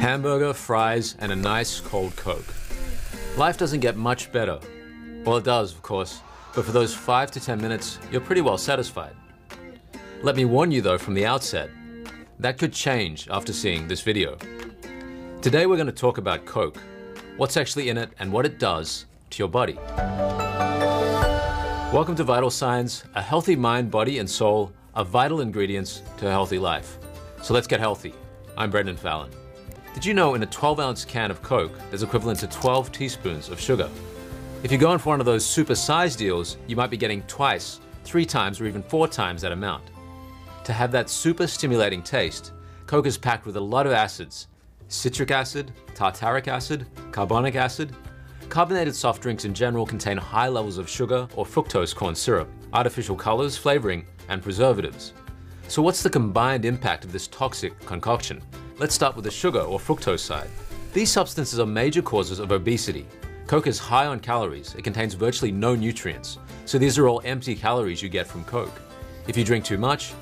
Hamburger, fries, and a nice cold Coke. Life doesn't get much better. Well, it does, of course, but for those 5 to 10 minutes, you're pretty well satisfied. Let me warn you though from the outset, that could change after seeing this video. Today we're going to talk about Coke, what's actually in it and what it does to your body. Welcome to Vital Signs. A healthy mind, body, and soul are vital ingredients to a healthy life. So let's get healthy. I'm Brendan Fallon. Did you know in a 12-ounce can of Coke, there's equivalent to 12 teaspoons of sugar? If you go in for one of those super size deals, you might be getting twice, 3 times, or even 4 times that amount. To have that super stimulating taste, Coke is packed with a lot of acids: citric acid, tartaric acid, carbonic acid. Carbonated soft drinks in general contain high levels of sugar or fructose corn syrup, artificial colors, flavoring, and preservatives. So what's the combined impact of this toxic concoction? Let's start with the sugar or fructose side. These substances are major causes of obesity. Coke is high on calories. It contains virtually no nutrients. So these are all empty calories you get from Coke. If you drink too much,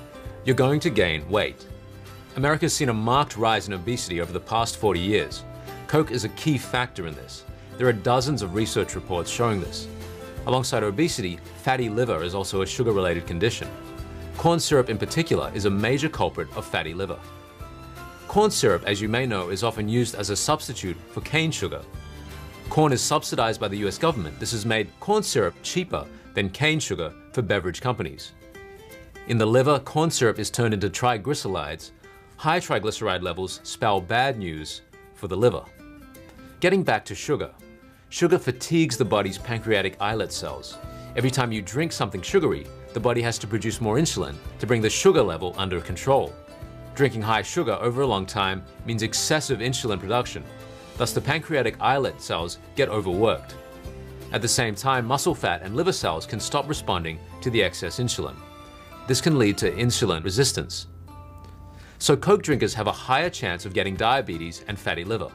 you're going to gain weight. America's seen a marked rise in obesity over the past 40 years. Coke is a key factor in this. There are dozens of research reports showing this. Alongside obesity, fatty liver is also a sugar-related condition. Corn syrup in particular is a major culprit of fatty liver. Corn syrup, as you may know, is often used as a substitute for cane sugar. Corn is subsidized by the US government. This has made corn syrup cheaper than cane sugar for beverage companies. In the liver, corn syrup is turned into triglycerides. High triglyceride levels spell bad news for the liver. Getting back to sugar. Sugar fatigues the body's pancreatic islet cells. Every time you drink something sugary, the body has to produce more insulin to bring the sugar level under control. Drinking high sugar over a long time means excessive insulin production. Thus, the pancreatic islet cells get overworked. At the same time, muscle fat and liver cells can stop responding to the excess insulin. This can lead to insulin resistance. So Coke drinkers have a higher chance of getting diabetes and fatty liver.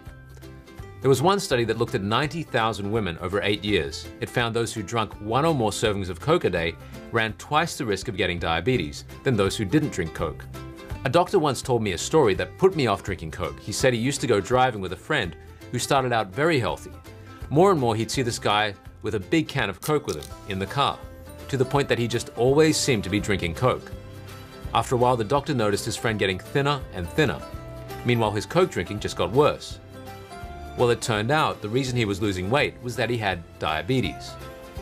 There was one study that looked at 90,000 women over 8 years. It found those who drank 1 or more servings of Coke a day ran twice the risk of getting diabetes than those who didn't drink Coke. A doctor once told me a story that put me off drinking Coke. He said he used to go driving with a friend who started out very healthy. More and more he'd see this guy with a big can of Coke with him in the car, to the point that he just always seemed to be drinking Coke. After a while, the doctor noticed his friend getting thinner and thinner. Meanwhile, his Coke drinking just got worse. Well, it turned out the reason he was losing weight was that he had diabetes.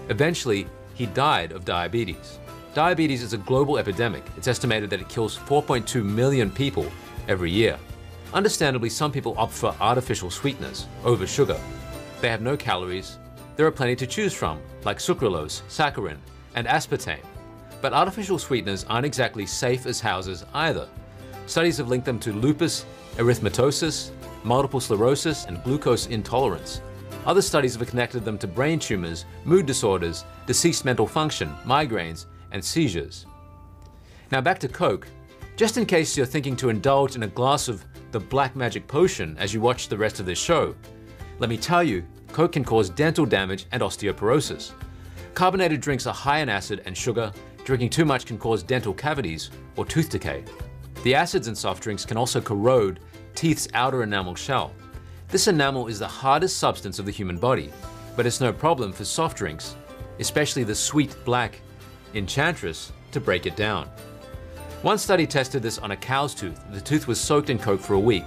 Eventually, he died of diabetes. Diabetes is a global epidemic. It's estimated that it kills 4.2 million people every year. Understandably, some people opt for artificial sweeteners over sugar. They have no calories. There are plenty to choose from, like sucralose, saccharin, and aspartame. But artificial sweeteners aren't exactly safe as houses either. Studies have linked them to lupus, erythematosus, multiple sclerosis, and glucose intolerance. Other studies have connected them to brain tumors, mood disorders, deceased mental function, migraines, and seizures. Now back to Coke. Just in case you're thinking to indulge in a glass of the black magic potion as you watch the rest of this show, let me tell you, Coke can cause dental damage and osteoporosis. Carbonated drinks are high in acid and sugar. Drinking too much can cause dental cavities or tooth decay. The acids in soft drinks can also corrode teeth's outer enamel shell. This enamel is the hardest substance of the human body, but it's no problem for soft drinks, especially the sweet black Enchantress, to break it down. One study tested this on a cow's tooth. The tooth was soaked in Coke for a week.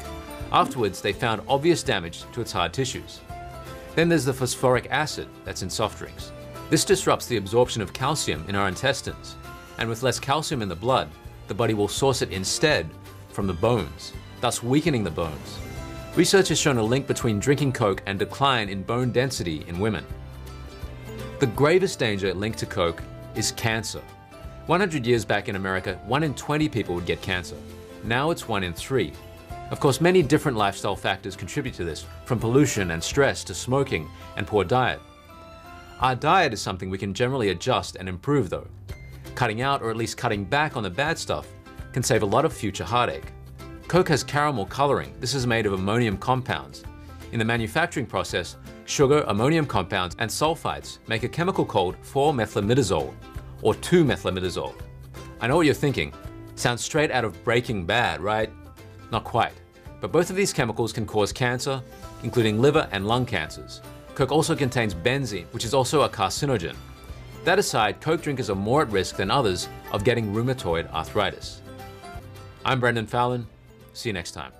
Afterwards, they found obvious damage to its hard tissues. Then there's the phosphoric acid that's in soft drinks. This disrupts the absorption of calcium in our intestines, and with less calcium in the blood, the body will source it instead from the bones, thus weakening the bones. Research has shown a link between drinking Coke and decline in bone density in women. The gravest danger linked to Coke is cancer. 100 years back in America, 1 in 20 people would get cancer. Now it's 1 in 3. Of course, many different lifestyle factors contribute to this, from pollution and stress to smoking and poor diet. Our diet is something we can generally adjust and improve though. Cutting out or at least cutting back on the bad stuff can save a lot of future heartache. Coke has caramel coloring. This is made of ammonium compounds. In the manufacturing process, sugar, ammonium compounds, and sulfites make a chemical called 4-methylimidazole, or 2-methylimidazole. I know what you're thinking. Sounds straight out of Breaking Bad, right? Not quite. but both of these chemicals can cause cancer, including liver and lung cancers. Coke also contains benzene, which is also a carcinogen. That aside, Coke drinkers are more at risk than others of getting rheumatoid arthritis. I'm Brendan Fallon. See you next time.